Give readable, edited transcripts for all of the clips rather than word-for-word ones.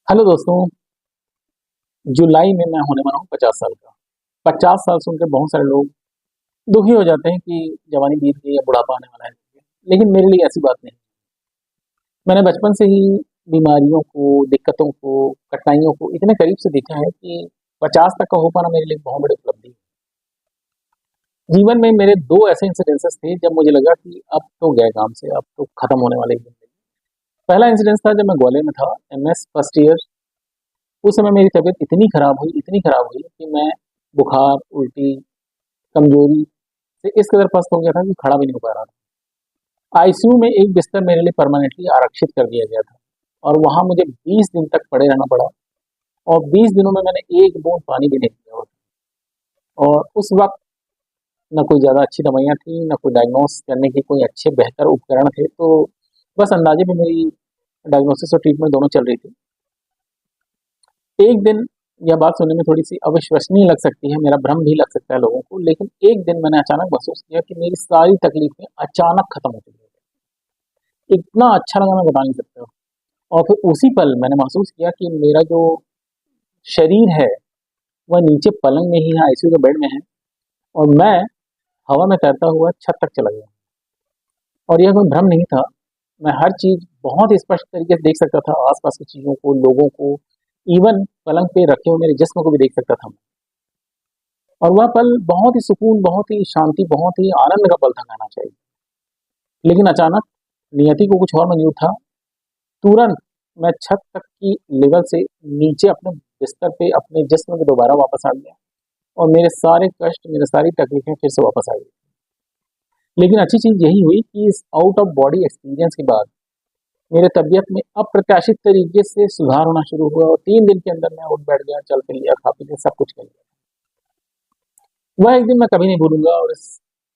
Hello दोस्तों। जुलाई में मैं होने वाला हूँ 50 साल का। 50 साल सुनकर बहुत सारे लोग दुखी हो जाते हैं कि जवानी बीत गई या बुढ़ापा आने वाला है। लेकिन मेरे लिए ऐसी बात नहीं। मैंने बचपन से ही बीमारियों को, दिक्कतों को, कठिनाइयों को इतने करीब से देखा है कि 50 तक का हो पाना मेरे लिए बहुत बड़ी उपलब्धि है। जीवन में मेरे दो ऐसे इंसिडेंसेस थे जब मुझे लगा कि अब तो गए काम से, अब तो खत्म होने वाली जिंदगी। पहला इंसिडेंस था जब मैं ग्वालियर में था, एमएस फर्स्ट ईयर। उस समय मेरी तबीयत इतनी खराब हुई कि मैं बुखार, उल्टी, कमजोरी से इस कदर पस्त हो गया था कि खड़ा भी नहीं हो पा रहा था। आईसीयू में एक बिस्तर मेरे लिए परमानेंटली आरक्षित कर दिया गया था और वहां मुझे 20 दिन तक पड़े रहना पड़ा। और 20 दिनों में मैंने एक बूंद पानी भी नहीं पिया होता। और उस वक्त न कोई ज़्यादा अच्छी दवाइयाँ थी, न कोई डायग्नोस करने के कोई अच्छे बेहतर उपकरण थे। तो बस अंदाजे में मेरी डायग्नोसिस और ट्रीटमेंट दोनों चल रही थी। एक दिन, यह बात सुनने में थोड़ी सी अविश्वसनीय लग सकती है, मेरा भ्रम भी लग सकता है लोगों को, लेकिन एक दिन मैंने अचानक महसूस किया कि मेरी सारी तकलीफें अचानक खत्म हो चुकी हैं। इतना अच्छा लगा, मैं बता नहीं सकता। और फिर उसी पल मैंने महसूस किया कि मेरा जो शरीर है वह नीचे पलंग में ही है, आईसीयू के बेड में है, और मैं हवा में तैरता हुआ छत तक चला गया। और यह कोई भ्रम नहीं था। मैं हर चीज बहुत ही स्पष्ट तरीके से देख सकता था, आसपास की चीजों को, लोगों को, इवन पलंग पे रखे हुए मेरे जिस्म को भी देख सकता था। और वह पल बहुत ही सुकून, बहुत ही शांति, बहुत ही आनंद का पल था, कहना चाहिए। लेकिन अचानक नियति को कुछ और मंजूर था। तुरंत मैं छत तक की लेवल से नीचे अपने बिस्तर पे अपने जिस्म में दोबारा वापस आ गया। और मेरे सारे कष्ट, मेरे सारी तकलीफें फिर से वापस आ गई। लेकिन अच्छी चीज यही हुई कि इस आउट ऑफ बॉडी एक्सपीरियंस के बाद मेरे तबीयत में अप्रत्याशित तरीके से सुधार होना शुरू हुआ और 3 दिन के अंदर मैं उठ बैठ गया, चल फिर लिया, खा पी लिया, सब कुछ कर लिया। वह एक दिन मैं कभी नहीं भूलूंगा और इस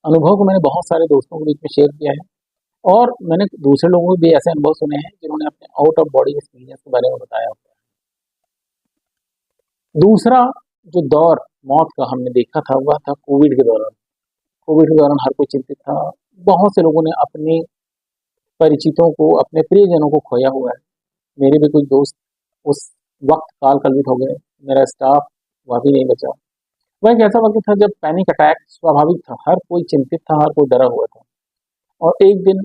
अनुभव को मैंने बहुत सारे दोस्तों के बीच में शेयर किया है। और मैंने दूसरे लोगों को भी ऐसे अनुभव सुने हैं जिन्होंने अपने आउट ऑफ बॉडी एक्सपीरियंस के बारे में बताया हुआ है। दूसरा जो दौर मौत का हमने देखा था वह था कोविड के दौरान। कोविड के दौरान हर कोई चिंतित था। बहुत से लोगों ने अपने परिचितों को, अपने प्रियजनों को खोया हुआ है। मेरे भी कुछ दोस्त उस वक्त काल कल्पित हो गए। मेरा स्टाफ वह भी नहीं बचा। वह एक ऐसा वक्त था जब पैनिक अटैक स्वाभाविक था, हर कोई चिंतित था, हर कोई डरा हुआ था। और एक दिन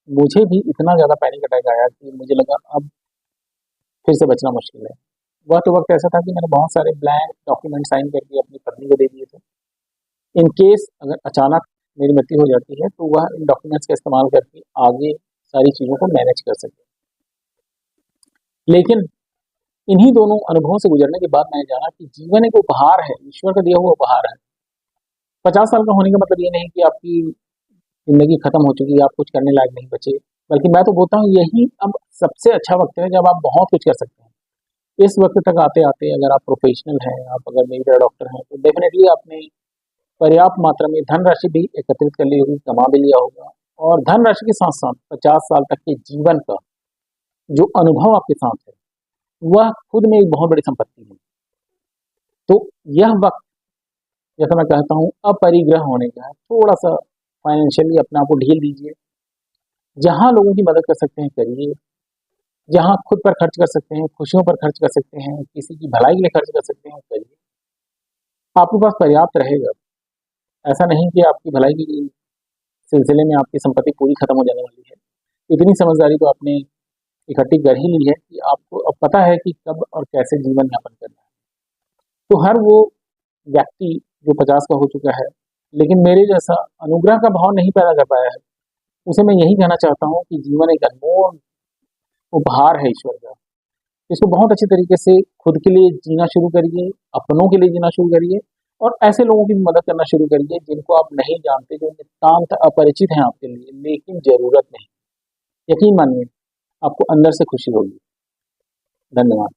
मुझे भी इतना ज़्यादा पैनिक अटैक आया कि मुझे लगा अब फिर से बचना मुश्किल है। वह तो वक्त ऐसा था कि मैंने बहुत सारे ब्लैंक डॉक्यूमेंट साइन करके अपनी पत्नी को दे दिए थे। इन केस अगर अचानक मेरी मृत्यु हो जाती है तो वह इन डॉक्यूमेंट्स का इस्तेमाल करके आगे सारी चीज़ों को मैनेज कर सके। लेकिन इन्हीं दोनों अनुभवों से गुजरने के बाद मैंने जाना कि जीवन एक उपहार है, ईश्वर का दिया हुआ उपहार है। 50 साल का होने का मतलब ये नहीं कि आपकी जिंदगी खत्म हो चुकी है, आप कुछ करने लायक नहीं बचे। बल्कि मैं तो बोलता हूँ यही अब सबसे अच्छा वक्त है जब आप बहुत कुछ कर सकते हैं। इस वक्त तक आते आते अगर आप प्रोफेशनल हैं, आप अगर मेरी तरह डॉक्टर हैं, तो डेफिनेटली आपने पर्याप्त मात्रा में धनराशि भी एकत्रित कर ली होगी, कमा भी लिया होगा। और धनराशि के साथ साथ 50 साल तक के जीवन का जो अनुभव आपके साथ है वह खुद में एक बहुत बड़ी संपत्ति है। तो यह वक्त, जैसा मैं कहता हूँ, अपरिग्रह होने का है। थोड़ा सा फाइनेंशियली अपने आप को ढील दीजिए। जहाँ लोगों की मदद कर सकते हैं करिए, जहाँ खुद पर खर्च कर सकते हैं, खुशियों पर खर्च कर सकते हैं, किसी की भलाई के लिए खर्च कर सकते हैं, करिए। आपके पास पर्याप्त रहेगा। ऐसा नहीं कि आपकी भलाई के सिलसिले में आपकी संपत्ति पूरी खत्म हो जाने वाली है। इतनी समझदारी तो आपने इकट्ठी कर ही ली है कि आपको अब पता है कि कब और कैसे जीवन यापन करना है। तो हर वो व्यक्ति जो 50 का हो चुका है लेकिन मेरे जैसा अनुग्रह का भाव नहीं पैदा कर पाया है, उसे मैं यही कहना चाहता हूँ कि जीवन एक अनमोल उपहार है ईश्वर का। इसको बहुत अच्छी तरीके से खुद के लिए जीना शुरू करिए, अपनों के लिए जीना शुरू करिए, और ऐसे लोगों की भी मदद करना शुरू करिए जिनको आप नहीं जानते, जो नितांत अपरिचित हैं आपके लिए, लेकिन जरूरत नहीं। यकीन मानिए आपको अंदर से खुशी होगी। धन्यवाद।